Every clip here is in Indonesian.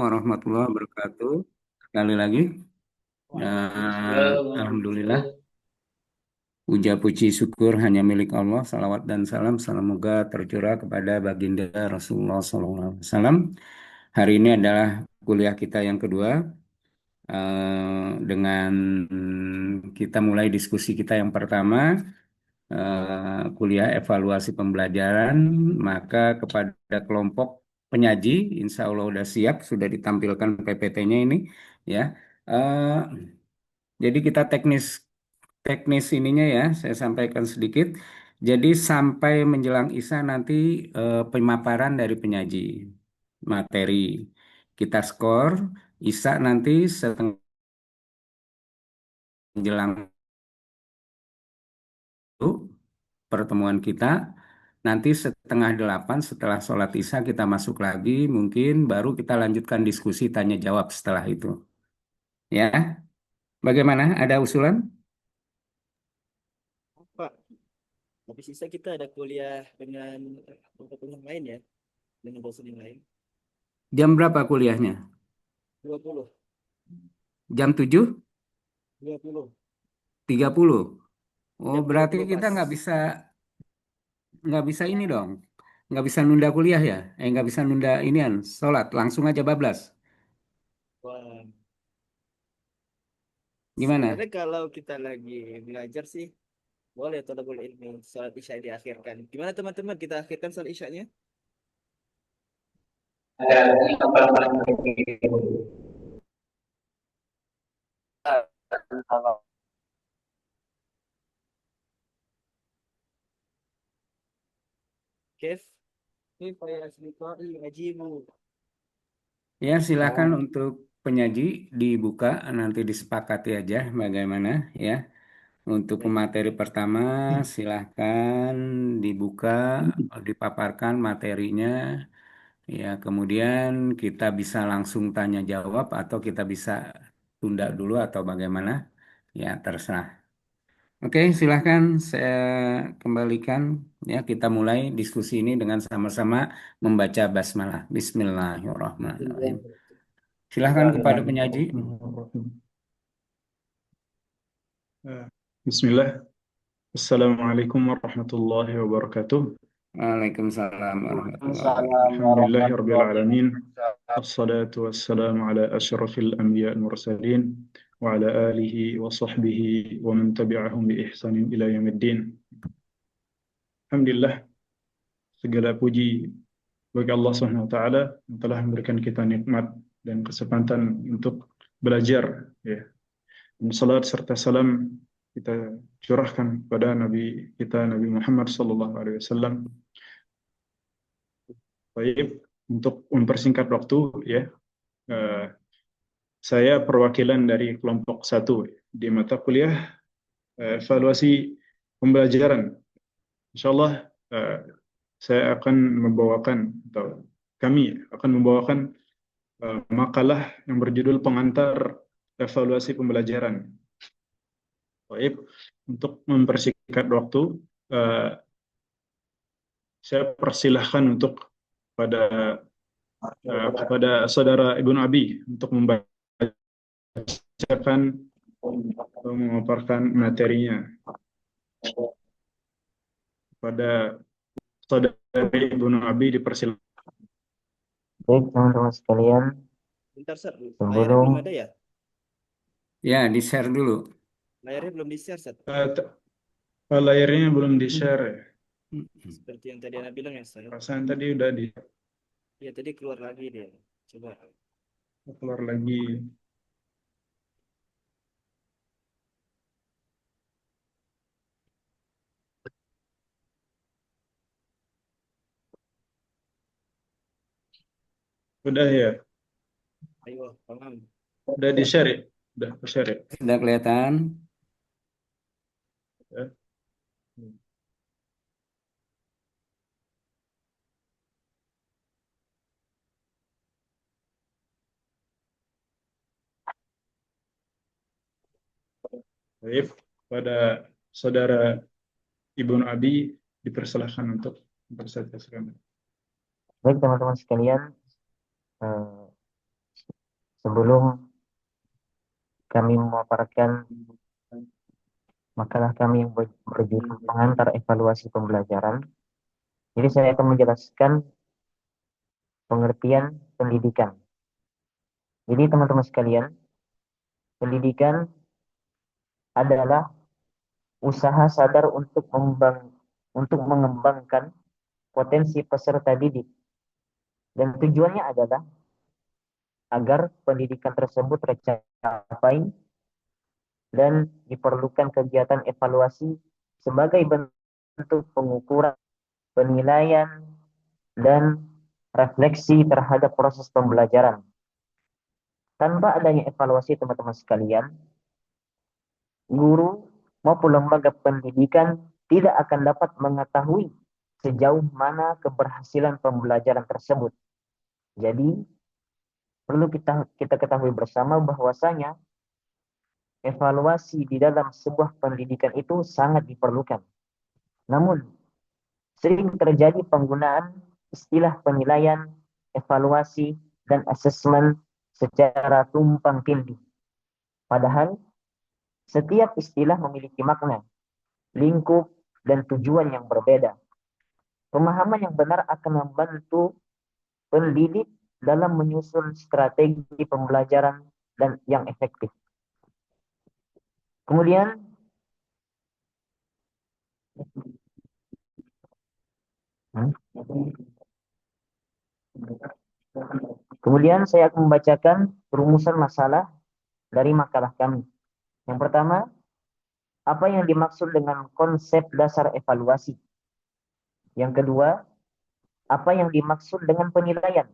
warahmatullahi wabarakatuh. Sekali lagi, Alhamdulillah, puja puji syukur hanya milik Allah. Salawat dan salam semoga tercurah kepada baginda Rasulullah SAW. Hari ini adalah kuliah kita yang kedua. Dengan kita mulai diskusi kita yang pertama, kuliah evaluasi pembelajaran, maka kepada kelompok penyaji, insya Allah sudah siap, sudah ditampilkan PPT-nya ini, ya. Eh, jadi kita teknis teknis ininya ya, saya sampaikan sedikit. Jadi sampai menjelang Isya nanti pemaparan dari penyaji materi kita skor, Isya nanti setengah menjelang itu pertemuan kita. Nanti setengah delapan setelah sholat Isya kita masuk lagi, mungkin baru kita lanjutkan diskusi tanya jawab setelah itu. Ya, bagaimana? Ada usulan? Pak, habis sisa kita ada kuliah dengan tempat yang lain ya, dengan dosen yang lain. Jam berapa kuliahnya? 20, Jam 7.30. Oh, jam dua berarti puluh kita pas. nggak bisa ini dong. Nggak bisa nunda kuliah ya? Nggak bisa nunda inian, sholat. Langsung aja bablas. Wah, Gimana? sebenarnya kalau kita lagi belajar sih, boleh boleh ilmu salat isya diakhirkan. Gimana teman-teman, kita akhirkan salat isyanya? Kif, kif ya asdiqai ajibu. Ya, silakan untuk penyaji dibuka, nanti disepakati aja bagaimana ya. Untuk Baik. materi pertama, silahkan dibuka, dipaparkan materinya. Ya, kemudian kita bisa langsung tanya jawab atau kita bisa tunda dulu atau bagaimana. Ya, terserah. Oke, silahkan saya kembalikan. Ya, kita mulai diskusi ini dengan sama-sama membaca basmalah. Bismillahirrahmanirrahim. Silahkan kepada penyaji. Bismillahirrahmanirrahim. Bismillah. Assalamualaikum warahmatullahi wabarakatuh. Waalaikumsalam warahmatullahi wabarakatuh. Alhamdulillahirabbil alamin. Wassalatu wassalamu ala asyrafil anbiya wal mursalin wa ala alihi wa sahbihi wa man tabi'ahum bi ihsanin ila yaumiddin. Alhamdulillah, segala puji bagi Allah Subhanahu wa taala yang telah memberikan kita nikmat dan kesempatan untuk belajar, ya. Dan salat serta salam kita curahkan pada Nabi kita, Nabi Muhammad sallallahu alaihi wasallam. Baik, untuk mempersingkat waktu, ya, eh, saya perwakilan dari kelompok satu di mata kuliah evaluasi pembelajaran. Insyaallah saya akan membawakan, atau kami akan membawakan makalah yang berjudul pengantar evaluasi pembelajaran. Baik, untuk mempersingkat waktu, eh, saya persilahkan untuk kepada saudara Ibnu Abi untuk membacakan atau memaparkan materinya. Pada saudara Ibnu Abi dipersilakan. Baik, teman-teman sekalian, Bentar, Sat. Layarnya sebelum belum ada ya? Ya, di-share dulu. Layarnya belum di-share, Sat. Layarnya belum di-share, ya. Seperti yang tadi Anda bilang ya, Sat. Perasaan tadi udah Ya, tadi keluar lagi dia. Coba. keluar lagi. Udah ya? Ayo, paham. Udah di-share ya? Udah di-share ya? Sudah kelihatan? Ya. Baik, pada saudara Ibnu Abi dipersilahkan untuk mempresentasikan. baik teman-teman sekalian, eh, sebelum kami memaparkan makalah kami yang berjudul pengantar evaluasi pembelajaran, jadi saya akan menjelaskan pengertian pendidikan. Jadi teman-teman sekalian, pendidikan adalah usaha sadar untuk mengembangkan potensi peserta didik, dan tujuannya adalah agar pendidikan tersebut tercapai, dan diperlukan kegiatan evaluasi sebagai bentuk pengukuran, penilaian, dan refleksi terhadap proses pembelajaran. Tanpa adanya evaluasi, teman-teman sekalian, guru maupun lembaga pendidikan tidak akan dapat mengetahui sejauh mana keberhasilan pembelajaran tersebut. Jadi, perlu kita ketahui bersama bahwasanya evaluasi di dalam sebuah pendidikan itu sangat diperlukan. Namun, sering terjadi penggunaan istilah penilaian, evaluasi, dan asesmen secara tumpang tindih. Padahal, setiap istilah memiliki makna, lingkup, dan tujuan yang berbeda. Pemahaman yang benar akan membantu pendidik dalam menyusun strategi pembelajaran dan yang efektif. Kemudian, saya akan membacakan rumusan masalah dari makalah kami. Yang pertama, apa yang dimaksud dengan konsep dasar evaluasi? Yang kedua, apa yang dimaksud dengan penilaian?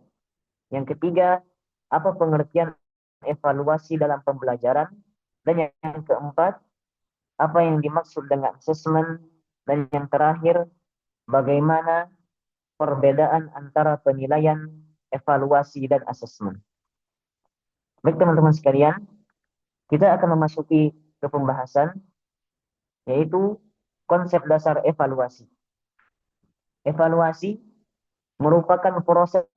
Yang ketiga, apa pengertian evaluasi dalam pembelajaran? Dan yang keempat, apa yang dimaksud dengan asesmen? Dan yang terakhir, bagaimana perbedaan antara penilaian, evaluasi, dan asesmen? Baik teman-teman sekalian, kita akan memasuki ke pembahasan, yaitu konsep dasar evaluasi. Evaluasi merupakan proses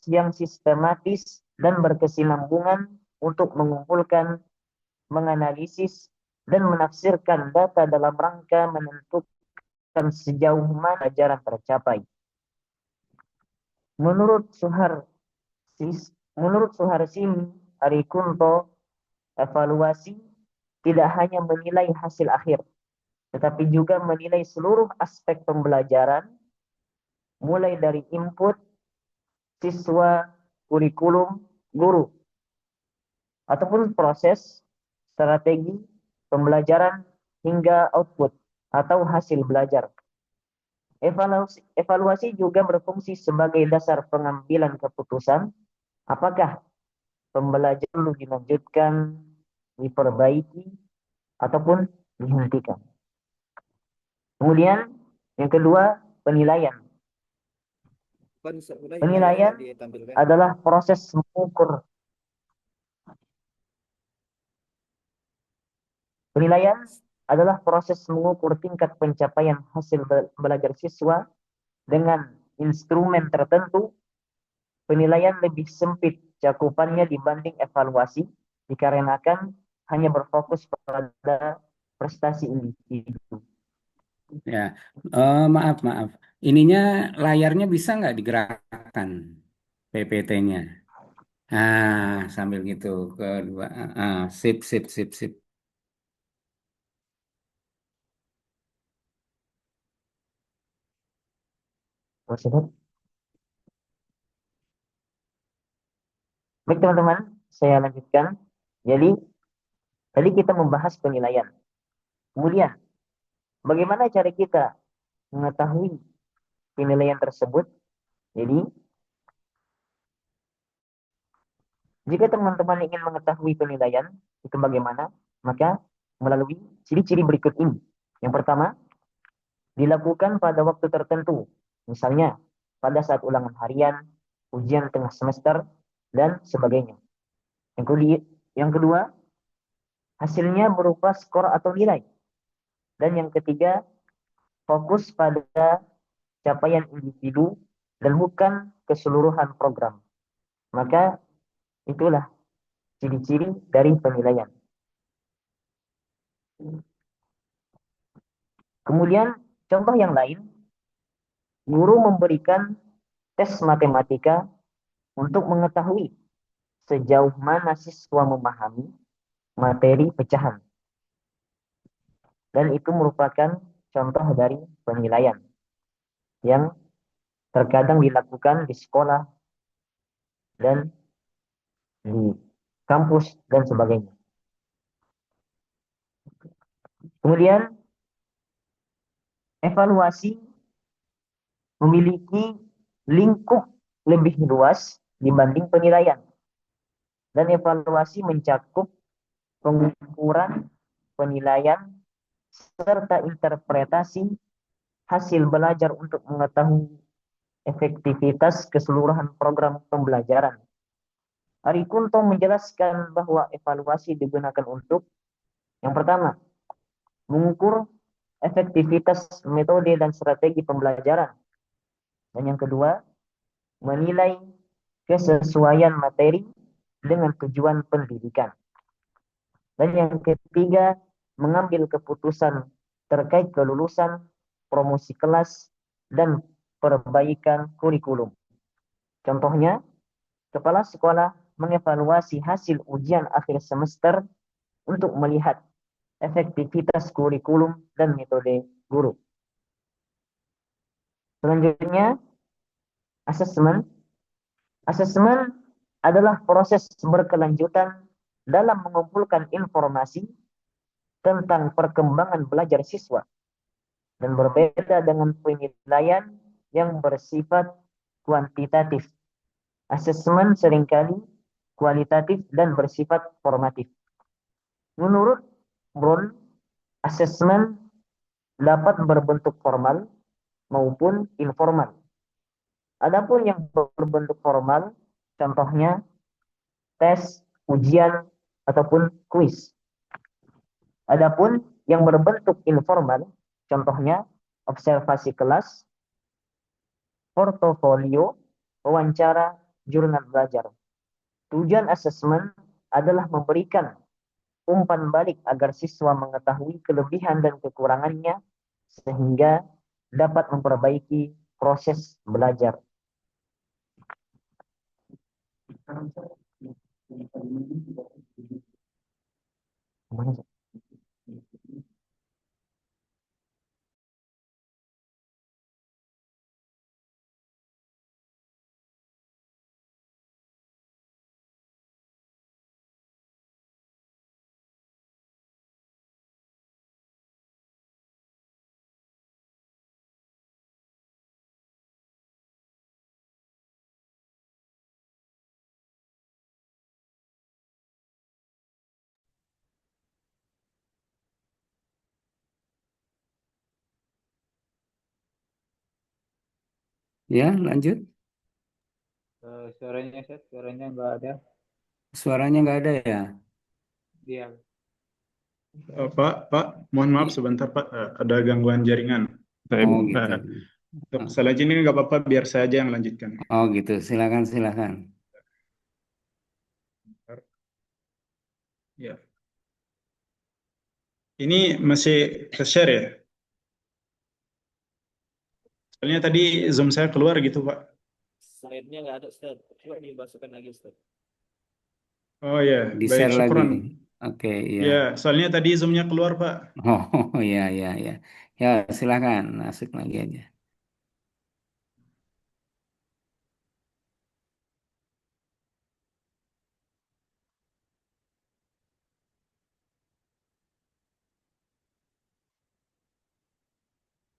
yang sistematis dan berkesinambungan untuk mengumpulkan, menganalisis, dan menafsirkan data dalam rangka menentukan sejauh mana ajaran tercapai. Menurut Suharsini Arikunto, evaluasi tidak hanya menilai hasil akhir, tetapi juga menilai seluruh aspek pembelajaran, mulai dari input, siswa, kurikulum, guru, ataupun proses, strategi, pembelajaran, hingga output atau hasil belajar. Evaluasi juga berfungsi sebagai dasar pengambilan keputusan apakah pembelajaran perlu dilanjutkan, diperbaiki, ataupun dihentikan. Kemudian yang kedua, penilaian. Penilaian adalah proses mengukur. Penilaian adalah proses mengukur tingkat pencapaian hasil belajar siswa dengan instrumen tertentu. Penilaian lebih sempit cakupannya dibanding evaluasi dikarenakan hanya berfokus pada prestasi individu. Ya, maaf. Ininya layarnya bisa nggak digerakkan PPT-nya? Nah, sambil gitu kedua, sip. Baik teman-teman, saya lanjutkan. Jadi, tadi kita membahas penilaian. Kemudian, bagaimana cara kita mengetahui penilaian tersebut? Jadi, jika teman-teman ingin mengetahui penilaian, itu bagaimana? Maka melalui ciri-ciri berikut ini. Yang pertama, dilakukan pada waktu tertentu. Misalnya, pada saat ulangan harian, ujian tengah semester, dan sebagainya. Yang kedua, hasilnya berupa skor atau nilai. Dan yang ketiga, fokus pada capaian individu dan bukan keseluruhan program. Maka itulah ciri-ciri dari penilaian. Kemudian contoh yang lain, guru memberikan tes matematika untuk mengetahui sejauh mana siswa memahami materi pecahan. Dan itu merupakan contoh dari penilaian yang terkadang dilakukan di sekolah dan di kampus dan sebagainya. Kemudian evaluasi memiliki lingkup lebih luas dibanding penilaian. Dan evaluasi mencakup pengukuran, penilaian, serta interpretasi hasil belajar untuk mengetahui efektivitas keseluruhan program pembelajaran. Ari Kunto menjelaskan bahwa evaluasi digunakan untuk yang pertama, mengukur efektivitas metode dan strategi pembelajaran. Dan yang kedua, menilai kesesuaian materi dengan tujuan pendidikan. Dan yang ketiga, mengambil keputusan terkait kelulusan, promosi kelas, dan perbaikan kurikulum. Contohnya, kepala sekolah mengevaluasi hasil ujian akhir semester untuk melihat efektivitas kurikulum dan metode guru. Selanjutnya, asesmen. Asesmen adalah proses berkelanjutan dalam mengumpulkan informasi tentang perkembangan belajar siswa dan berbeda dengan penilaian yang bersifat kuantitatif. Asesmen seringkali kualitatif dan bersifat formatif. Menurut Brown, asesmen dapat berbentuk formal maupun informal. Adapun yang berbentuk formal, contohnya tes, ujian, ataupun kuis. Adapun yang berbentuk informal, contohnya observasi kelas, portofolio, wawancara, jurnal belajar. Tujuan asesmen adalah memberikan umpan balik agar siswa mengetahui kelebihan dan kekurangannya sehingga dapat memperbaiki proses belajar. Ya, lanjut. Suaranya set, suaranya nggak ada. Suaranya nggak ada ya? Dia. Pak, mohon maaf sebentar Pak, ada gangguan jaringan. Oh gitu. Untuk selanjutnya ini nggak apa-apa, biar saya aja yang lanjutkan. Oh gitu. Silakan, silakan. Ya. Ini masih ke-share ya? Soalnya tadi Zoom saya keluar gitu Pak. Slide-nya nggak ada, Ustaz. Coba dimasukkan lagi, Ustaz. Oh ya, Di baik, share lagi. syukron. Oke, iya. Ya, soalnya tadi Zoom-nya keluar Pak. Oh iya, iya, iya. Ya, silakan masuk lagi aja.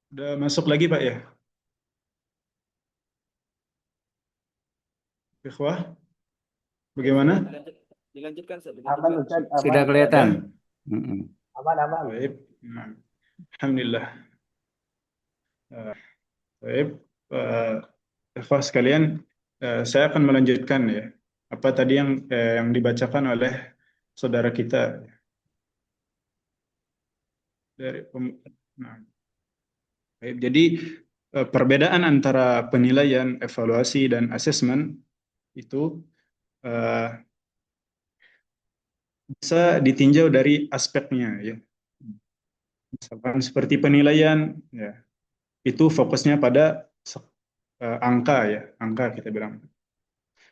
Udah masuk lagi Pak ya? Ikhwah, bagaimana? Dilanjutkan, Ustaz. Aman Dilanjutkan. Ustaz, Sudah aman. kelihatan? Udah? Mm-mm. Aman, aman. Baik. Nah, Alhamdulillah. Baik. Ikhwah sekalian, saya akan melanjutkan ya. Apa tadi yang dibacakan oleh saudara kita dari nah, baik. Jadi perbedaan antara penilaian, evaluasi dan asesmen itu eh, bisa ditinjau dari aspeknya ya. Misalkan seperti penilaian ya, itu fokusnya pada angka ya, angka kita bilang.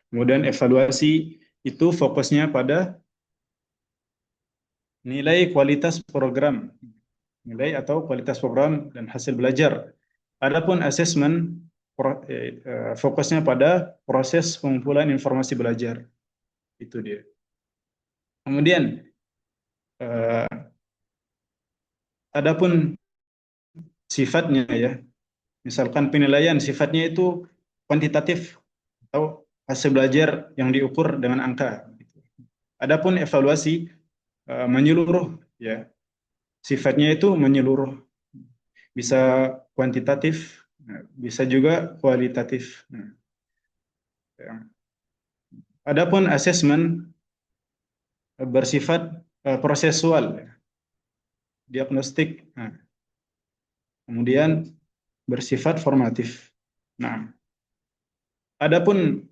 Kemudian evaluasi itu fokusnya pada nilai kualitas program, nilai atau kualitas program dan hasil belajar. Adapun asesmen fokusnya pada proses pengumpulan informasi belajar. Itu dia. Kemudian adapun sifatnya ya, misalkan penilaian sifatnya itu kuantitatif atau hasil belajar yang diukur dengan angka. Adapun evaluasi menyeluruh ya, sifatnya itu menyeluruh, bisa kuantitatif, bisa juga kualitatif. Nah, ya. Adapun asesmen bersifat prosesual, diagnostik, nah, kemudian bersifat formatif. Nah, adapun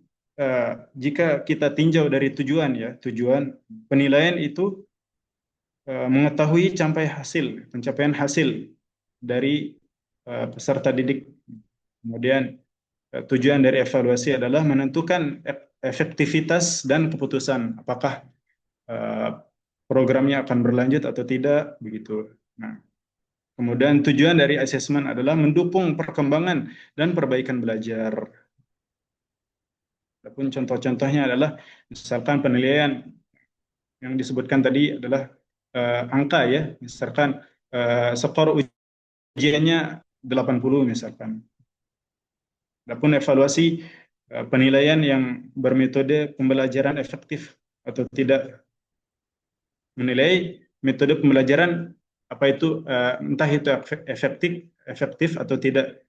jika kita tinjau dari tujuan ya, tujuan penilaian itu mengetahui pencapaian hasil dari peserta didik. Kemudian tujuan dari evaluasi adalah menentukan efektivitas dan keputusan apakah eh, programnya akan berlanjut atau tidak begitu. Nah, kemudian tujuan dari asesmen adalah mendukung perkembangan dan perbaikan belajar. Adapun contoh-contohnya adalah misalkan penilaian yang disebutkan tadi adalah angka ya, misalkan skor ujiannya 80 misalkan. Adapun evaluasi penilaian yang bermetode pembelajaran efektif atau tidak, menilai metode pembelajaran apa itu entah itu efektif atau tidak.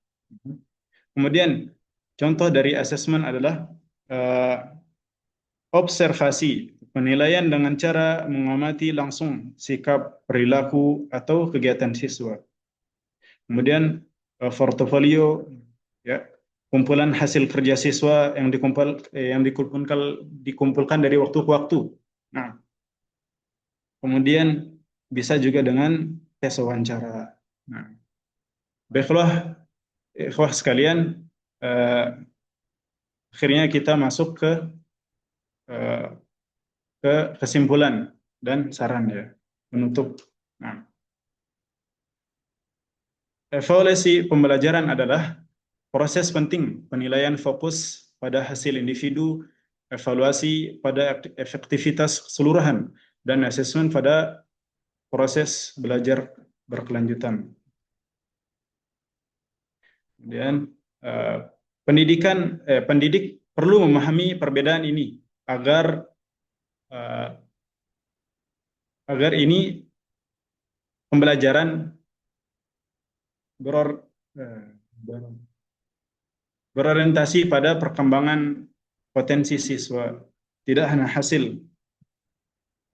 Kemudian contoh dari asesmen adalah uh, observasi, penilaian dengan cara mengamati langsung sikap, perilaku, atau kegiatan siswa. Kemudian portofolio, ya, kumpulan hasil kerja siswa yang dikumpulkan dari waktu ke waktu. Nah, kemudian bisa juga dengan tes wawancara. Nah, baiklah, ikhwah sekalian, eh, akhirnya kita masuk eh, ke kesimpulan dan saran ya, penutup. Nah, evaluasi pembelajaran adalah proses penting penilaian fokus pada hasil individu, evaluasi pada efektivitas keseluruhan, dan asesmen pada proses belajar berkelanjutan. Kemudian eh, pendidik perlu memahami perbedaan ini agar eh, agar ini pembelajaran beror, eh, berorientasi pada perkembangan potensi siswa, tidak hanya hasil.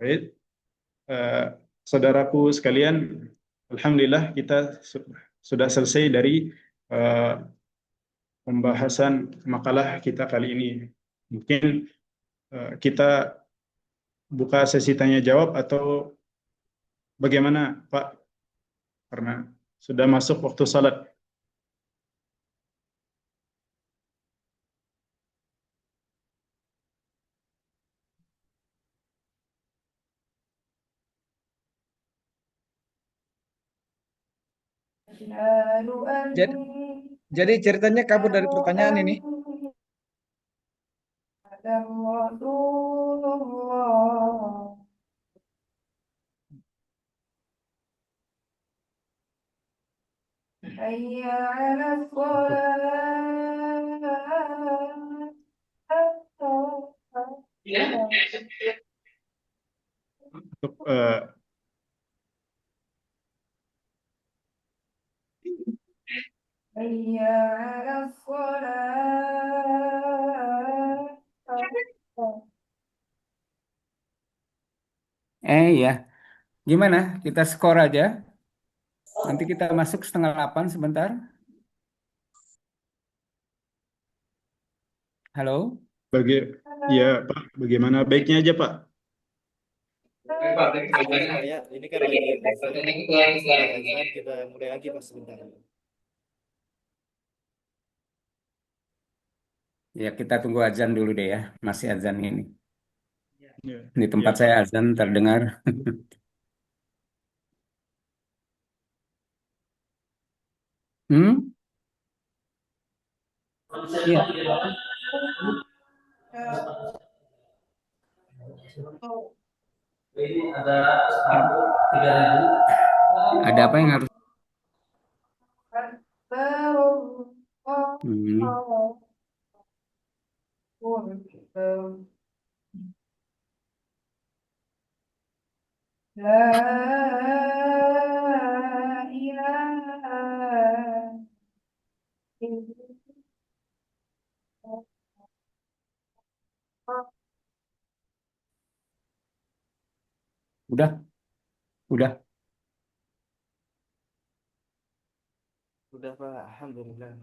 Baik, eh, saudaraku sekalian, alhamdulillah kita sudah selesai dari eh, pembahasan makalah kita kali ini. Mungkin kita buka sesi tanya jawab atau bagaimana, Pak? Karena sudah masuk waktu salat. Jadi, jadi ceritanya kabur dari pertanyaan ini. Untuk, untuk Ya, gimana? Kita skor aja. Nanti kita masuk 7:30 sebentar. Halo? bagi ya Pak, bagaimana baiknya aja Pak? Jadi kayak ini kan lagi azan, nanti setelah azan kita mulai lagi pas sebentar. Ya, kita tunggu azan dulu deh ya. Masih azan ini. Ya, Di ya tempat Pak. saya azan terdengar. Hmm? Iya. Ada apa yang harus? Hmm. Udah. Udah Pak, alhamdulillah.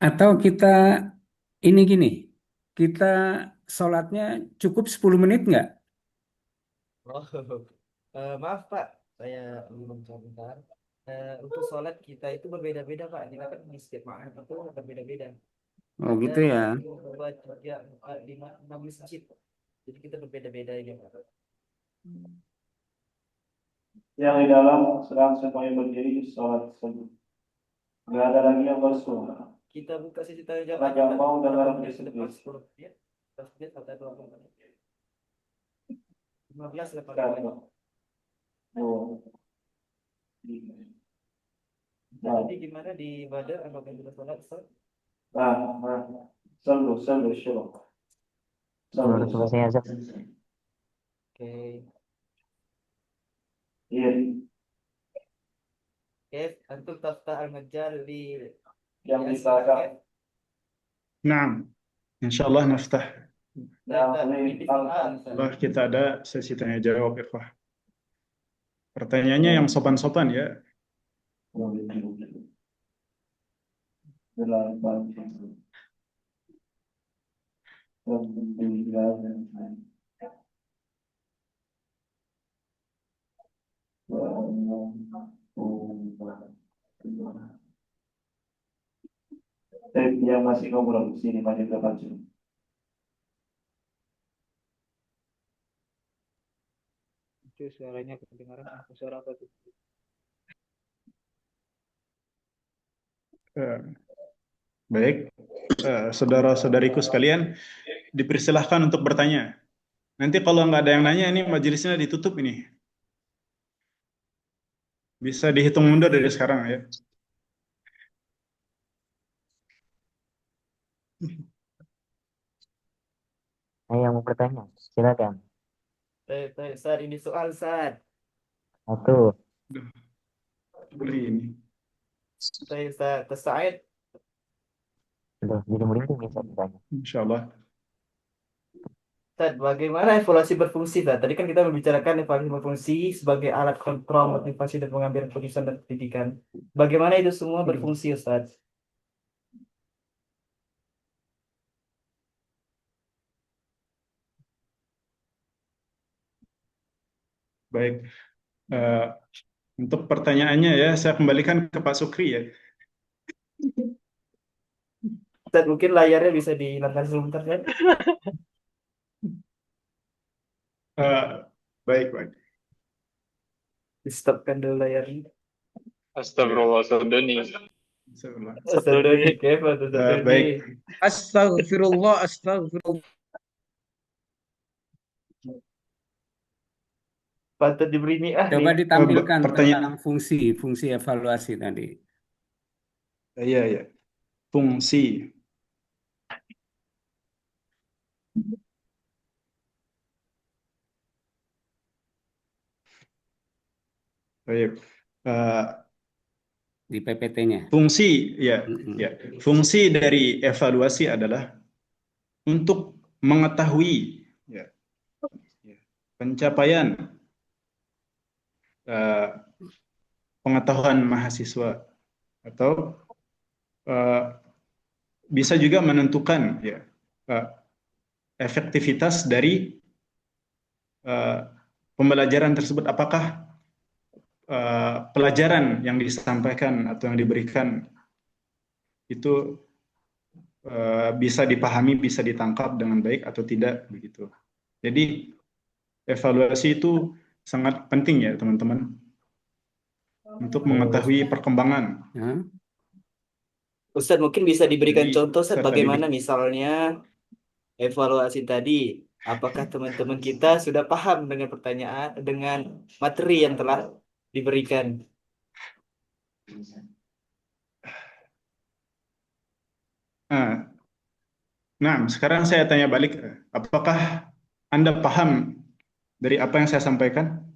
Atau kita ini gini, kita sholatnya cukup 10 menit nggak? Oh, maaf Pak, saya belum sebentar. Untuk sholat kita itu berbeda-beda Pak. Kita kan di setiap ma'had itu berbeda-beda. Oh Ada gitu ya. 6 masjid. Jadi kita berbeda-beda ini Pak. Yang di dalam sedang semuanya berdiri sholat sunnah. Nggak ada lagi yang bersunnah. Kita buka sesi tanya jawab Raga aja Pak. mau dengar Berapa menit ke depan? bisik-bisik. 10 menit. 10 menit atau 20 menit. 15 lepas Satu, lagi. dua, tiga. Nah, jadi gimana di Badar apakah kita sholat Ustaz? Selalu syuruk. Menurut selesai azan. Oke. Iya, Kif, antum taftah al-majal di yang di bisa Asia, agak. Kif? Naam, insyaallah naftah. Nah, di soal, Ustaz. Allah kita ada sesi tanya jawab ikhwah. Pertanyaannya yang sopan-sopan ya. Yang masih ngobrol di sini masih terpacu. Itu suaranya kedengaran suara apa tuh? Baik, saudara-saudariku sekalian, dipersilahkan untuk bertanya. Nanti kalau nggak ada yang nanya, ini majelisnya ditutup ini. Bisa dihitung mundur dari sekarang ya. Saya yang mau bertanya, silakan. Ustaz, ini soal, Ustaz. Satu, Seperti ini. Ustaz Said. sudah jadi merinding bisa bertanya. Insya Allah. Ustaz, bagaimana evaluasi berfungsi, Ustaz? Tadi kan kita membicarakan evaluasi berfungsi sebagai alat kontrol motivasi dan pengambilan keputusan dan pendidikan. Bagaimana itu semua berfungsi, Ustaz? Baik. Untuk pertanyaannya ya, saya kembalikan ke Pak Sukri ya. Ustaz, mungkin layarnya bisa dihilangkan sebentar, kan? Baik, baik. Di-stopkan dulu layarnya. Astagfirullah, Doni. Ustaz Doni, Kif, Ustaz Doni. Baik. Astagfirullah, astagfirullah. Patut diberi niat Coba nih. ditampilkan pertanyaan. tentang fungsi evaluasi tadi. Iya, ya. Fungsi. Baik. Di PPT-nya. Fungsi, ya, Mm-mm. ya. Fungsi dari evaluasi adalah untuk mengetahui ya, pencapaian pengetahuan mahasiswa atau bisa juga menentukan ya eh, efektivitas dari eh, pembelajaran tersebut, apakah pelajaran yang disampaikan atau yang diberikan itu bisa dipahami, bisa ditangkap dengan baik atau tidak begitu. Jadi evaluasi itu sangat penting ya teman-teman untuk Oh, mengetahui perkembangan. ya. Ustadz mungkin bisa diberikan Jadi contoh Ustadz saya tadi bagaimana misalnya evaluasi tadi. Apakah teman-teman kita sudah paham dengan pertanyaan, dengan materi yang telah diberikan? ah, nah, sekarang saya tanya balik, apakah Anda paham dari apa yang saya sampaikan?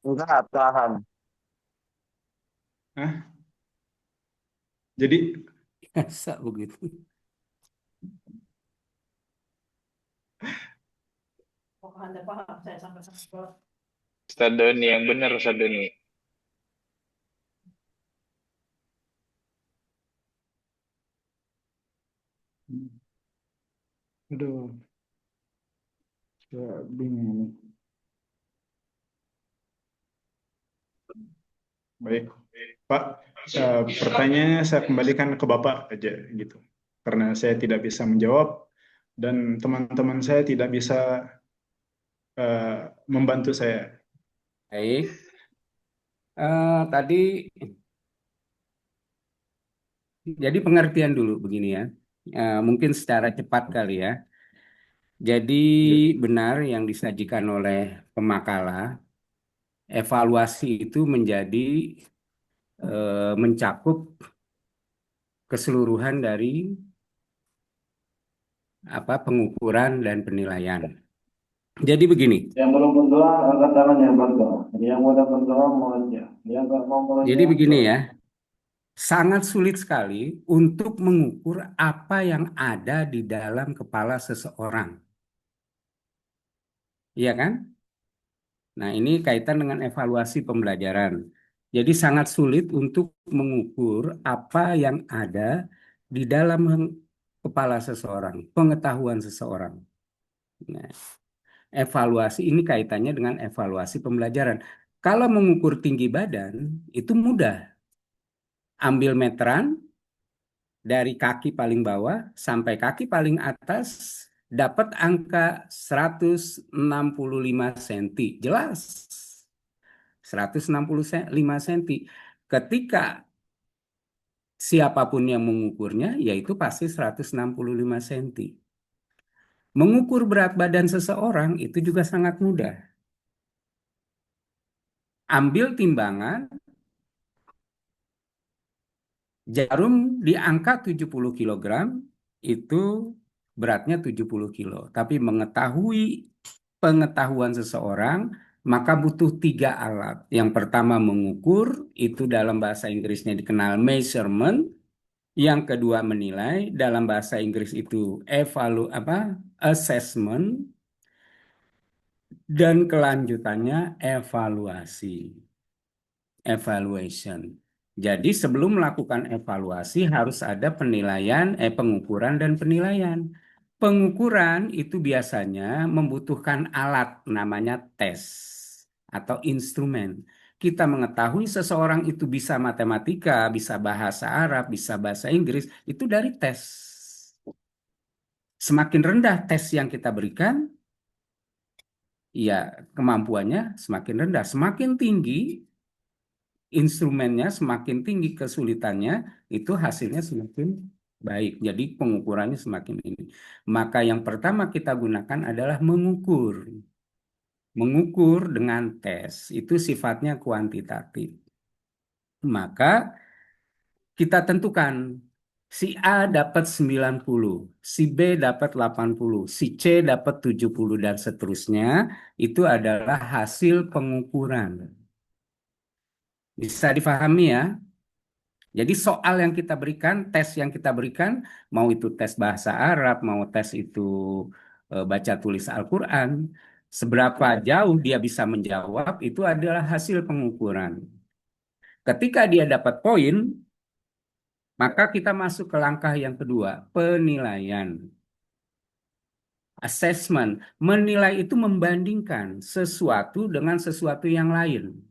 Enggak paham. Hah? Jadi Biasa begitu. Ustaz Doni yang benar Ustaz Doni. aduh, saya bingung ini. Baik, Pak, pertanyaannya saya kembalikan ke Bapak aja gitu. Karena saya tidak bisa menjawab dan teman-teman saya tidak bisa membantu saya. Baik. Tadi jadi pengertian dulu begini ya. Mungkin secara cepat kali ya. Jadi Ya. benar yang disajikan oleh pemakalah, evaluasi itu menjadi mencakup keseluruhan dari apa pengukuran dan penilaian. Jadi begini. Yang belum berdoa, angkat tangan yang berdoa. Yang udah berdoa, mohon ya. Yang nggak mau Jadi berdoa, begini ya. Sangat sulit sekali untuk mengukur apa yang ada di dalam kepala seseorang. Iya kan? Nah, ini kaitan dengan evaluasi pembelajaran. Jadi sangat sulit untuk mengukur apa yang ada di dalam kepala seseorang, pengetahuan seseorang. Nah, evaluasi ini kaitannya dengan evaluasi pembelajaran. Kalau mengukur tinggi badan, itu mudah. Ambil meteran, dari kaki paling bawah sampai kaki paling atas dapat angka 165 cm. Jelas. 165 cm. Ketika siapapun yang mengukurnya, yaitu pasti 165 cm. Mengukur berat badan seseorang itu juga sangat mudah. Ambil timbangan, jarum di angka 70 kilogram, itu beratnya 70 kilo. Tapi mengetahui pengetahuan seseorang, maka butuh tiga alat. Yang pertama mengukur, itu dalam bahasa Inggrisnya dikenal measurement. Yang kedua menilai, dalam bahasa Inggris itu assessment. Dan kelanjutannya evaluasi. Evaluation. Jadi sebelum melakukan evaluasi harus ada pengukuran dan penilaian. Pengukuran itu biasanya membutuhkan alat namanya tes atau instrumen. Kita mengetahui seseorang itu bisa matematika, bisa bahasa Arab, bisa bahasa Inggris, itu dari tes. Semakin rendah tes yang kita berikan, ya kemampuannya semakin rendah. Semakin tinggi instrumennya, semakin tinggi kesulitannya, itu hasilnya semakin baik. Jadi pengukurannya semakin ini. Maka yang pertama kita gunakan adalah mengukur. Mengukur dengan tes, itu sifatnya kuantitatif. Maka kita tentukan si A dapat 90, si B dapat 80, si C dapat 70 dan seterusnya. Itu adalah hasil pengukuran. Bisa difahami ya? Jadi soal yang kita berikan, tes yang kita berikan, mau itu tes bahasa Arab, mau tes itu baca tulis Al-Quran, seberapa jauh dia bisa menjawab, itu adalah hasil pengukuran. Ketika dia dapat poin, Maka kita masuk ke langkah yang kedua, penilaian. Assessment. Menilai itu membandingkan sesuatu dengan sesuatu yang lain.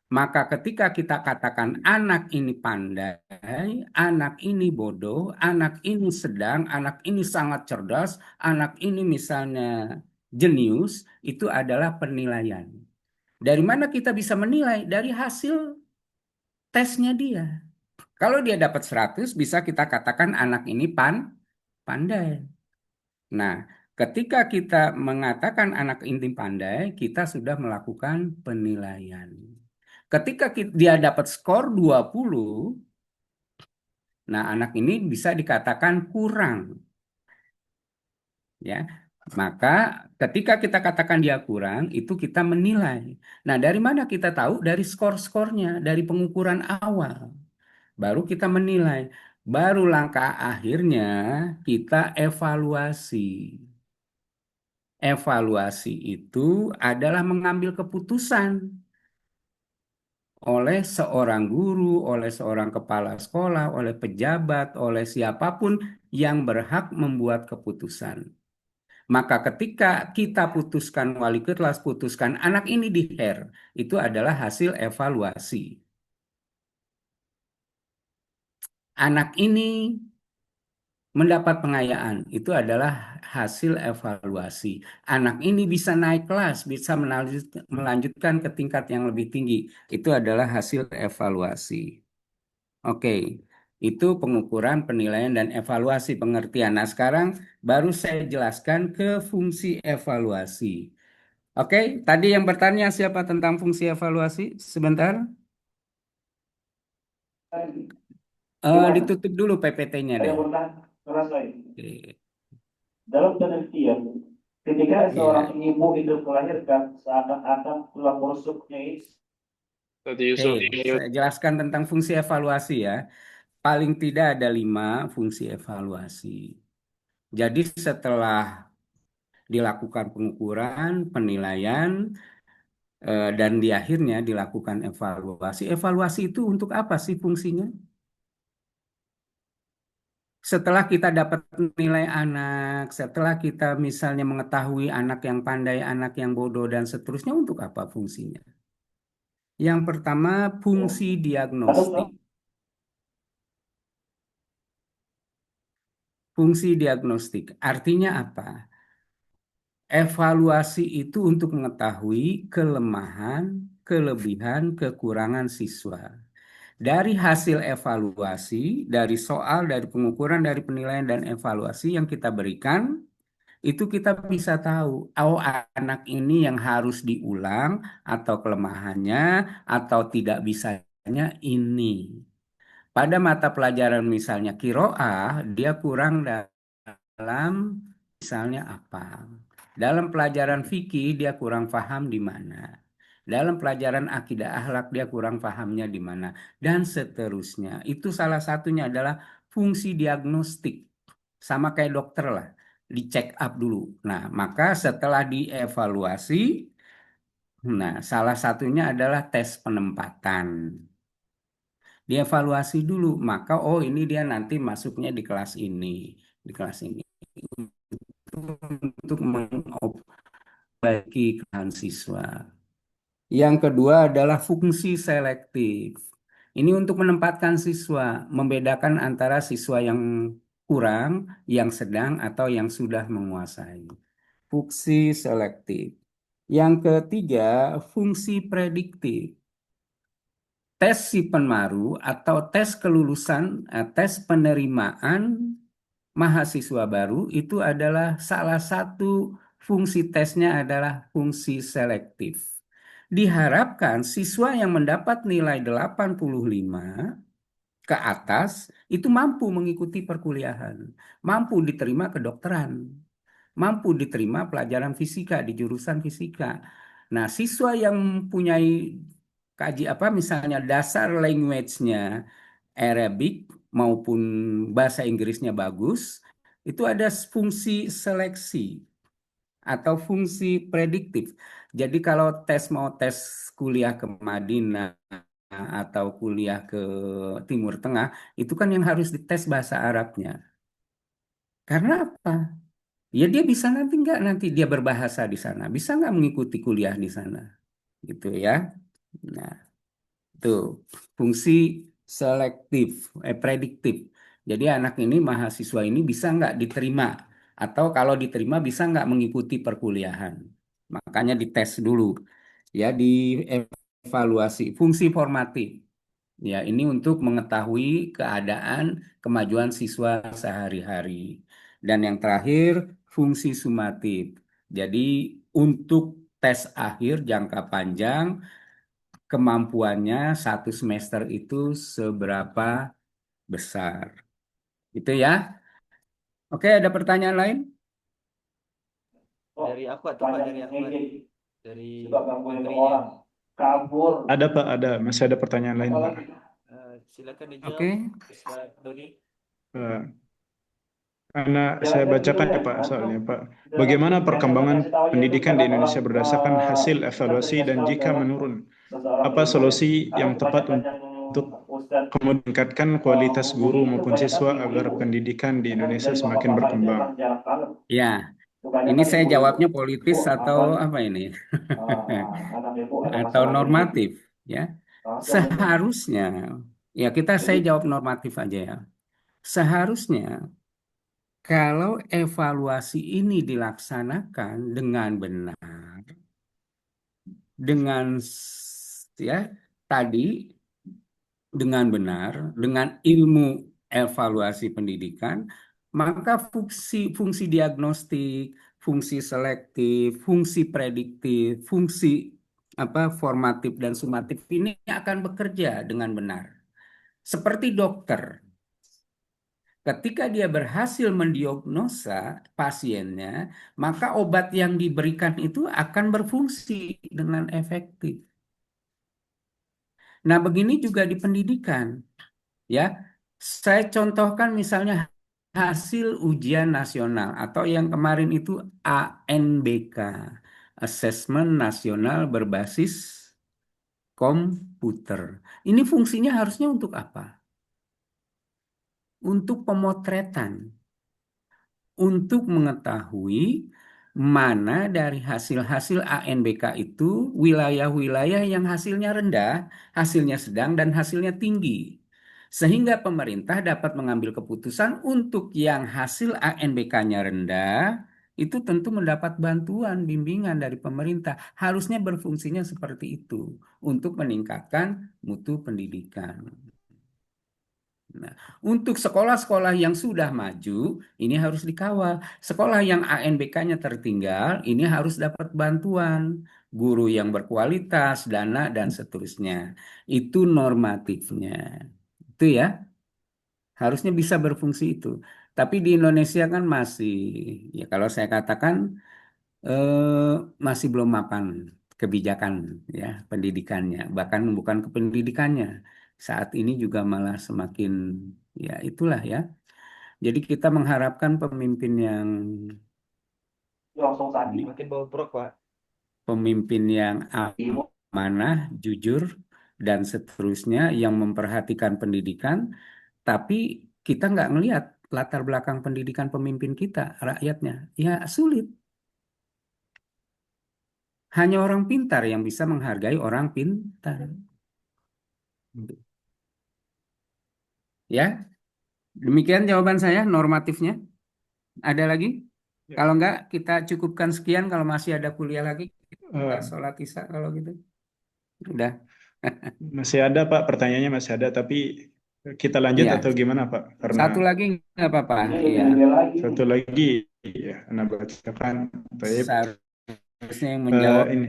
Maka ketika kita katakan anak ini pandai, anak ini bodoh, anak ini sedang, anak ini sangat cerdas, anak ini misalnya jenius, itu adalah penilaian. Dari mana kita bisa menilai? Dari hasil tesnya dia. Kalau dia dapat 100, bisa kita katakan anak ini pandai. Nah, ketika kita mengatakan anak ini pandai, kita sudah melakukan penilaian. Ketika dia dapat skor 20, nah anak ini bisa dikatakan kurang. Ya, maka ketika kita katakan dia kurang, itu kita menilai. Nah, dari mana kita tahu? Dari skor-skornya, dari pengukuran awal. Baru kita menilai. Baru langkah akhirnya kita evaluasi. Evaluasi itu adalah mengambil keputusan oleh seorang guru, oleh seorang kepala sekolah, oleh pejabat, oleh siapapun yang berhak membuat keputusan. Maka ketika kita putuskan, wali kelas putuskan anak ini itu adalah hasil evaluasi. Anak ini mendapat pengayaan, itu adalah hasil evaluasi. Anak ini bisa naik kelas, bisa melanjutkan ke tingkat yang lebih tinggi, itu adalah hasil evaluasi. Oke, itu pengukuran, penilaian, dan evaluasi pengertian. Nah, sekarang baru saya jelaskan ke fungsi evaluasi. Oke, tadi yang bertanya siapa tentang fungsi evaluasi? Sebentar. Gimana? Ditutup dulu PPT-nya Ada deh. yang bertanya? Selesai. Oke. Dalam penelitian, ketika seorang Iya. ibu itu melahirkan, seakan-akan tulang rusuknya Tadi Oke, Yusuf. saya jelaskan tentang fungsi evaluasi ya. Paling tidak ada 5 fungsi evaluasi. Jadi setelah dilakukan pengukuran, penilaian, dan di akhirnya dilakukan evaluasi. Evaluasi itu untuk apa sih fungsinya? Setelah kita dapat nilai anak, setelah kita misalnya mengetahui anak yang pandai, anak yang bodoh, dan seterusnya, untuk apa fungsinya? Yang pertama, fungsi diagnostik. Fungsi diagnostik artinya apa? Evaluasi itu untuk mengetahui kelemahan, kelebihan, kekurangan siswa. Dari hasil evaluasi, dari soal, dari pengukuran, dari penilaian dan evaluasi yang kita berikan, itu kita bisa tahu, oh anak ini yang harus diulang atau kelemahannya atau tidak bisanya ini. Pada mata pelajaran misalnya kiroah, dia kurang dalam misalnya apa. Dalam pelajaran fikih dia kurang paham di mana. Dalam pelajaran akidah akhlak dia kurang pahamnya di mana. Dan seterusnya. Itu salah satunya adalah fungsi diagnostik. Sama kayak dokter lah. Di check up dulu. Nah, maka setelah dievaluasi, nah salah satunya adalah tes penempatan. Dievaluasi dulu, maka oh ini dia nanti masuknya di kelas ini, di kelas ini. Untuk memperbaiki keadaan siswa. Yang kedua adalah fungsi selektif. Ini untuk menempatkan siswa, membedakan antara siswa yang kurang, yang sedang, atau yang sudah menguasai. Fungsi selektif. Yang ketiga, fungsi prediktif. Tes si penmaru atau tes kelulusan, tes penerimaan mahasiswa baru itu adalah salah satu fungsi tesnya adalah fungsi selektif. Diharapkan siswa yang mendapat nilai 85 ke atas itu mampu mengikuti perkuliahan, mampu diterima kedokteran, mampu diterima pelajaran fisika di jurusan fisika. Nah, siswa yang mempunyai misalnya dasar language-nya Arabic maupun bahasa Inggrisnya bagus, itu ada fungsi seleksi atau fungsi prediktif. Jadi kalau mau tes kuliah ke Madinah, atau kuliah ke Timur Tengah, itu kan yang harus dites bahasa Arabnya. Karena apa? Ya dia bisa nanti nggak nanti dia berbahasa di sana, bisa nggak mengikuti kuliah di sana, gitu ya. Nah, itu fungsi selektif, prediktif. Jadi anak ini mahasiswa ini bisa nggak diterima atau kalau diterima bisa nggak mengikuti perkuliahan. Makanya dites dulu, ya dievaluasi fungsi formatif. Ya, ini untuk mengetahui keadaan kemajuan siswa sehari-hari. Dan yang terakhir, fungsi sumatif. Jadi, untuk tes akhir jangka panjang, kemampuannya satu semester itu seberapa besar. Itu ya. Oke, ada pertanyaan lain? Dari aku atau Pak dari Ahmad? Dari Suka gangguin menterinya. orang. Kabur. Ada Pak, ada. Masih ada pertanyaan lain Pak. Silakan dijawab, Oke. Ustaz Doni. Eh, Anak saya Kira-kira gitu bacakan ya, ya Pak Antum. soalnya Pak. Jangan Bagaimana biasa perkembangan kasih tahu aja tuh, pendidikan di misalkan Indonesia berdasarkan hasil kita evaluasi sering kasih dan tahu jika misalkan menurun? seseorang Apa itu, solusi karena yang tepat kebanyakan yang untuk Ustadz meningkatkan kualitas hubungi guru itu maupun kebanyakan siswa agar ibu-ibu. pendidikan di Karena Indonesia dari semakin bapak-bapak itu berkembang? emang jarang banget. Ini Kebanyakan saya ibu-ibu. jawabnya Bu, politis atau Afwan, apa ini? anak ibu ada Atau masalah ini. normatif, ya. Langsung itu. Seharusnya, ya saya Jadi jawab normatif aja ya. Seharusnya kalau evaluasi ini dilaksanakan dengan benar, dengan ya tadi dengan benar, dengan ilmu evaluasi pendidikan, maka fungsi diagnostik, fungsi selektif, fungsi prediktif, fungsi formatif dan sumatif ini akan bekerja dengan benar. Seperti dokter, ketika dia berhasil mendiagnosa pasiennya, maka obat yang diberikan itu akan berfungsi dengan efektif. Nah, begini juga di pendidikan, ya. Saya contohkan misalnya hasil ujian nasional atau yang kemarin itu ANBK, Asesmen Nasional Berbasis Komputer. Ini fungsinya harusnya untuk apa? Untuk pemotretan, untuk mengetahui mana dari hasil-hasil ANBK itu wilayah-wilayah yang hasilnya rendah, hasilnya sedang, dan hasilnya tinggi. Sehingga pemerintah dapat mengambil keputusan untuk yang hasil ANBK-nya rendah, itu tentu mendapat bantuan bimbingan dari pemerintah. Harusnya berfungsinya seperti itu untuk meningkatkan mutu pendidikan. Nah, untuk sekolah-sekolah yang sudah maju, ini harus dikawal. Sekolah yang ANBK-nya tertinggal, ini harus dapat bantuan. Guru yang berkualitas, dana, dan seterusnya. Itu normatifnya. Itu ya, harusnya bisa berfungsi itu. Tapi di Indonesia kan masih, ya kalau saya katakan, masih belum mapan kebijakan ya pendidikannya, bahkan bukan ke pendidikannya. Saat ini juga malah semakin ya itulah ya. Jadi kita mengharapkan pemimpin yang langsung tadi. Makin bobrok, Pak. pemimpin yang Ibu amanah, jujur dan seterusnya yang memperhatikan pendidikan, tapi kita nggak ngelihat latar belakang pendidikan pemimpin kita, rakyatnya. Ya sulit. Hanya orang pintar yang bisa menghargai orang pintar. Ya, demikian jawaban saya normatifnya. Ada lagi? Ya. Kalau enggak, kita cukupkan sekian. Kalau masih ada kuliah lagi, kita Eh, sholat isya kalau gitu. Udah. Masih ada Pak, pertanyaannya masih ada, tapi kita lanjut Iya, atau gimana Pak? Karena satu lagi nggak apa-apa. ini Iya, lebih lagi. satu lagi ya, Anda bacakan. Baik. seharusnya yang menjawab. Ini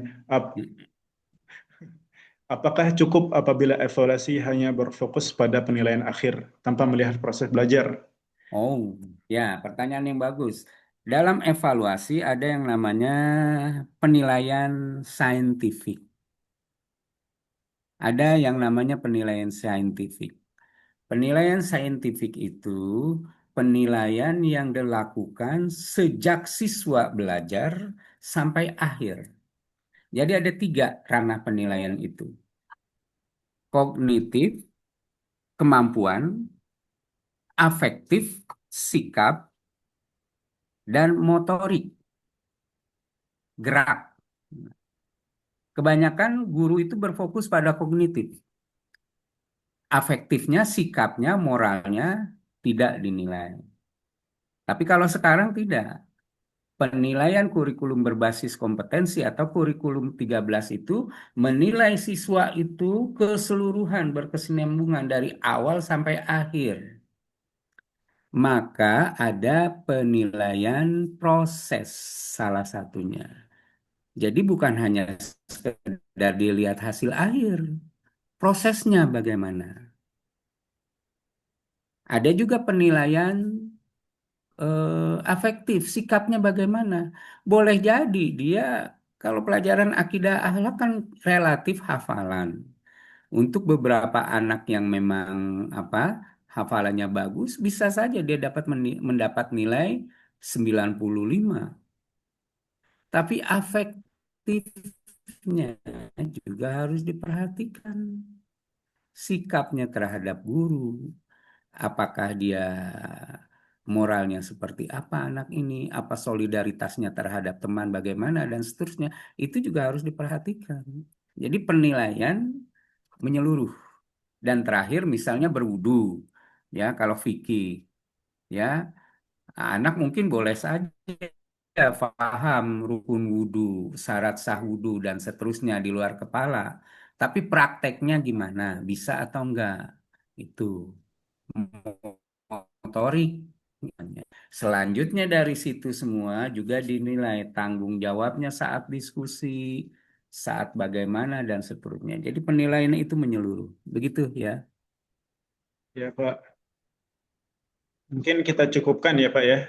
apakah cukup apabila evaluasi hanya berfokus pada penilaian akhir tanpa melihat proses belajar? Oh, ya, pertanyaan yang bagus. Dalam evaluasi ada yang namanya penilaian saintifik. Ada yang namanya penilaian saintifik. Penilaian saintifik itu penilaian yang dilakukan sejak siswa belajar sampai akhir. Jadi ada tiga ranah penilaian itu. kognitif, kemampuan, afektif, sikap, dan motorik, gerak. Kebanyakan guru itu berfokus pada kognitif. Afektifnya, sikapnya, moralnya tidak dinilai. Tapi kalau sekarang tidak. Penilaian kurikulum berbasis kompetensi atau kurikulum 13 itu menilai siswa itu keseluruhan berkesinambungan dari awal sampai akhir. Maka ada penilaian proses salah satunya. Jadi bukan hanya sekedar dilihat hasil akhir, prosesnya bagaimana. Ada juga penilaian afektif, sikapnya bagaimana. Boleh jadi dia kalau pelajaran akidah akhlak kan relatif hafalan. Untuk beberapa anak yang memang apa hafalannya bagus, bisa saja dia dapat mendapat nilai 95. Tapi afektifnya juga harus diperhatikan. Sikapnya terhadap guru, apakah dia moralnya seperti apa anak ini, apa solidaritasnya terhadap teman bagaimana dan seterusnya, itu juga harus diperhatikan. Jadi penilaian menyeluruh. Dan terakhir misalnya berwudu, ya kalau fikih, ya anak mungkin boleh saja paham rukun wudu, syarat sah wudu dan seterusnya di luar kepala. Tapi prakteknya gimana? Bisa atau enggak? Itu motorik. Selanjutnya dari situ semua juga dinilai tanggung jawabnya saat diskusi, saat bagaimana dan seterusnya. Jadi penilaian itu menyeluruh. Begitu ya. Ya, Pak. Mungkin kita cukupkan ya, Pak ya,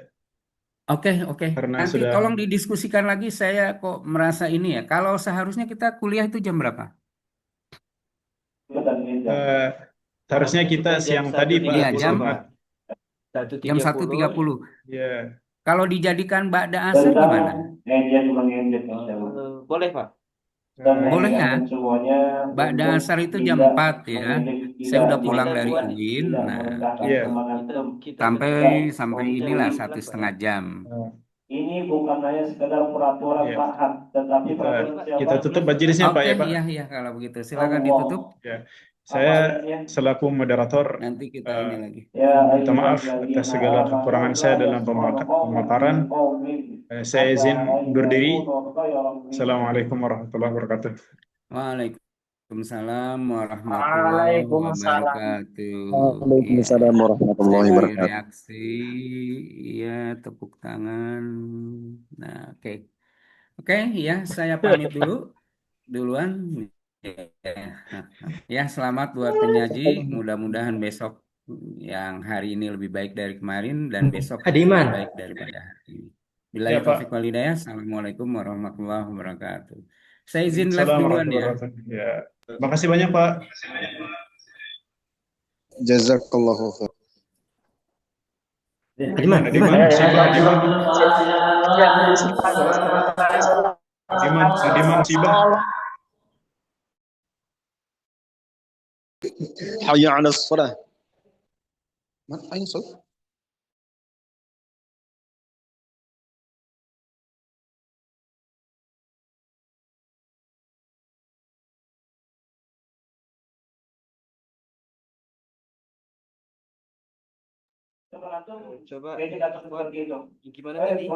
Oke, oke. karena Nanti sudah tolong didiskusikan lagi. Saya kok merasa ini ya. Kalau seharusnya kita kuliah itu jam berapa? eh, seharusnya kita Jam siang tadi, Pak, Iya, habis jam Jumat. Satu jam tiga satu puluh. tiga puluh. Ya, Kalau dijadikan ba'da asar gimana? Boleh, Pak. Boleh ya. Semuanya Ba'da untuk asar itu jam tidak 4 ya. Saya udah pulang Kita dari buat UIN. Nah, iya. kita sampai bedakan sampai jam inilah 12, 1,5 jam. Ini bukan hanya sekedar peraturan Iya. Pak Had, tetapi Kita peraturan kita siapa tutup majelisnya, Pak Oke, ya, Pak. iya iya kalau begitu silakan ditutup. Ya, saya selaku moderator Nanti kita ini lagi. minta maaf atas segala kekurangan saya dalam pemaparan. Saya izin undur diri. Assalamualaikum warahmatullahi wabarakatuh. Waalaikumsalam warahmatullahi Waalaikumsalam. wabarakatuh. Iya, Waalaikumsalam warahmatullahi dari wabarakatuh. reaksi, ya tepuk tangan. Nah, oke. Oke, ya saya pamit duluan. Ya, ya selamat buat penyaji. Mudah-mudahan besok yang hari ini lebih baik dari kemarin dan besok lebih baik daripada hari ini. Billahi Ya, taufiq Pak. walhidayah. Assalamualaikum warahmatullahi wabarakatuh. Saya izin live Waalaikumsalam duluan warahmatullahi ya. wabarakatuh. Ya, makasih banyak, Pak. Jazakallahu khair. Adiman, Sibah, Adiman, Sibah. Hayya 'ala shalah. Man ain صوت؟ Coba seperti itu. gimana tadi?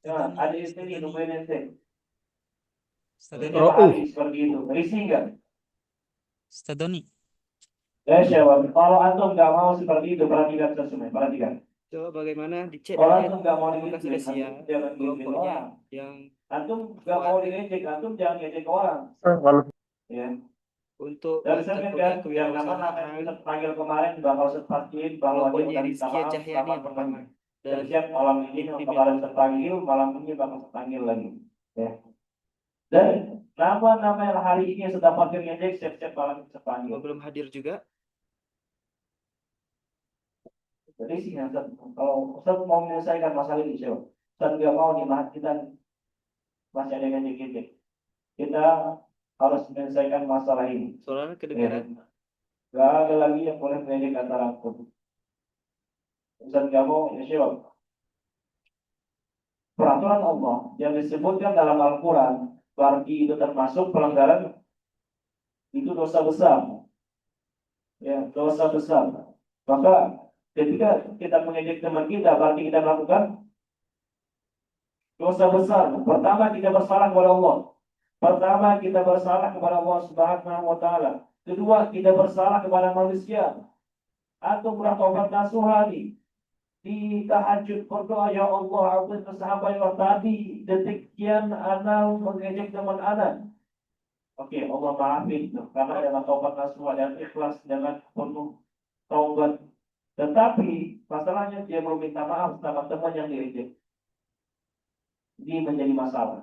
Ada istri nungguin ente. Ra'uf. Seperti itu. Risih nggak? Stadoni. Kalau antum nggak mau seperti itu, perhatikan sesuai. Perhatikan. Coba bagaimana di chat Kalau antum nggak mau kasih diinjek, Asia antum jangan diinjek kelompoknya orang. yang Antum nggak mau diinjek, antum jangan ngejek orang. Ya. untuk Dan saya kan yang nama kewirausahaan Ustaz panggil kemarin bakal Ustaz pastiin bahwa dia kelompoknya bukan Rizkia sama Cahyani yang pertama. dan siap malam ini kemarin terpanggil, malam ini bakal terpanggil lagi. Ya. Dan nama-nama yang hari ini yang sudah panggil ngejek siap-siap malam ini terpanggil. belum hadir juga. Jadi sih Ustaz, kalau Ustaz mau menyelesaikan masalah ini, siapa? Ustaz nggak mau di mahat kita masih ada ngejek-ngejek. Kita harus menyelesaikan masalah ini. Soalnya kedengaran Gak ada lagi yang boleh mengejek antara antum. Ustaz kamu, ya siap. Peraturan Allah yang disebutkan dalam Al-Quran, berarti itu termasuk pelanggaran, itu dosa besar. Ya, dosa besar. Maka ketika kita mengejek teman kita, berarti kita melakukan dosa besar. Pertama, kita bersalah kepada Allah. Pertama, kita bersalah kepada Allah Subhanahu wa taala. Kedua, kita bersalah kepada manusia. Atau bertobat nasuhani di tahajud berdoa, ya Allah, aku sahabat yang tadi detik sekian anak mengejek teman anak. Oke, Allah maafin karena dengan taubat nasuha dan ikhlas dengan penuh taubat. Tetapi masalahnya dia belum minta maaf sama teman yang diejek. Ini menjadi masalah.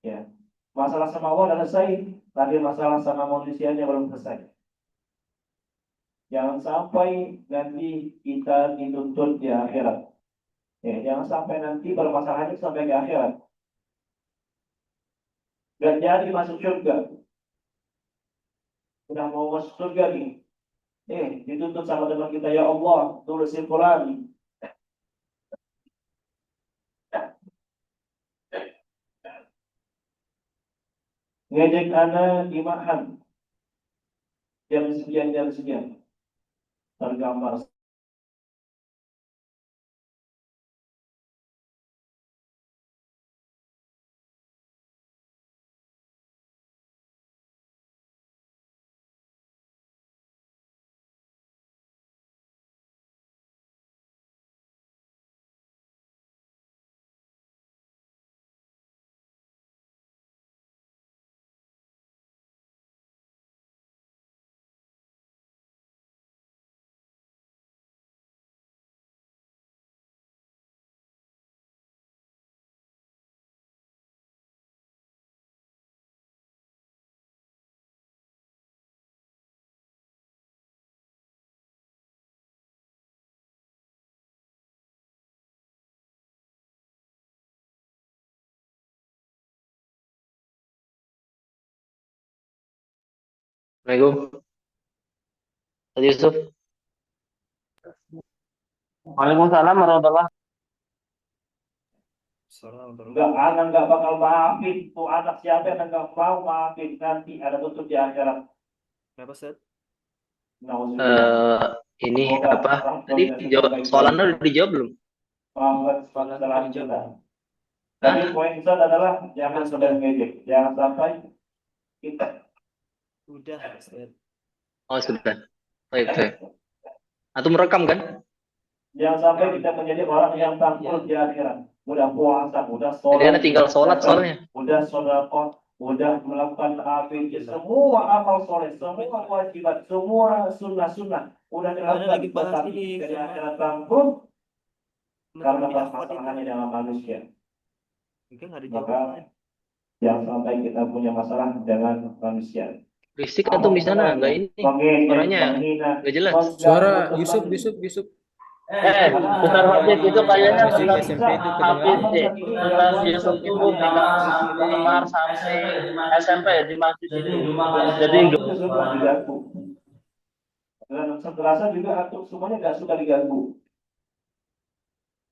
Ya, masalah sama Allah sudah selesai, tapi masalah sama manusianya belum selesai. Jangan sampai nanti kita dituntut di akhirat. Ya, jangan sampai nanti bermasalahnya sampai ke akhirat. Gak jadi masuk surga. Sudah mau masuk surga nih. Dituntut sama teman kita, ya Allah, tulisin Quran. Ngejek anak di mahan. Jam sekian. Tergambar. Assalamualaikum, Tadi Yusuf. Waalaikumsalam warahmatullahi. Enggak, anak enggak bakal maafin. Tuh anak siapa yang enggak mau maafin, nanti ada tutup di akhirat. Kenapa, Ustaz? Nauzubillah. Ini Semoga apa? Tadi rahmatnya dijawab, baik-baik. soalannya udah dijawab belum? Kesalahan kita. Tapi poin Ustaz adalah jangan sudah ngejek. Jangan sampai kita. Udah, Ustaz. Oh sudah. Baik, baik. Atau merekam kan? Jangan sampai kita menjadi orang yang takut di akhirat. Udah puasa, udah sholat, Jadi anak tinggal sholat soalnya. udah sedekah, udah melakukan ABG, semua amal soleh, semua kewajiban, semua sunnah-sunnah udah dilakukan. Lagi bahas Tetapi ini dari sama akhirat bangkrut karena teman-teman di akhwat permasalahannya dengan manusia. Mungkin nggak ada Maka jawaban. jangan sampai kita punya masalah dengan manusia. Berisik atau di sana? Enggak ini. Suaranya enggak jelas. Suara Yusuf. Bentar Habib itu kayaknya Masih bentar SMP itu Habib kedengaran. deh. Bentar Yusuf itu dengar sampai SMP di masjid itu. Jadi diganggu. Dan terasa juga atau semuanya nggak suka diganggu.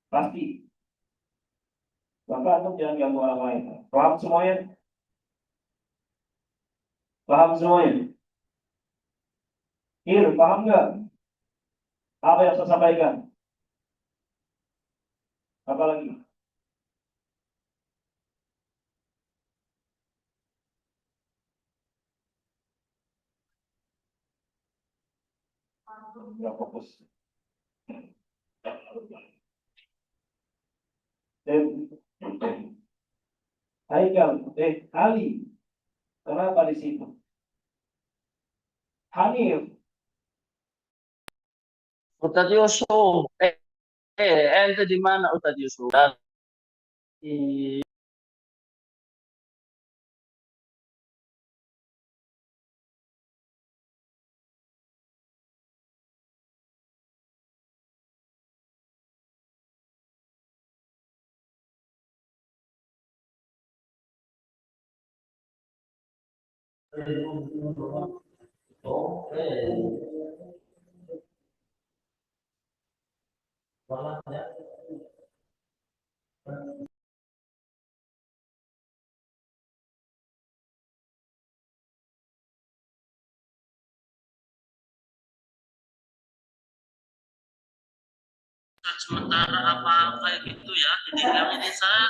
Pasti. Maka antum jangan ganggu orang lain. Paham semuanya? Paham semuanya? Paham nggak? Apa yang saya sampaikan? Apa lagi? Nggak fokus. Haikal, Ali, kenapa di situ? Hanif, Ustadz Yusuf, ente di mana Ustadz Yusuf? sementara apa kayak gitu ya. Jadi yang ini saya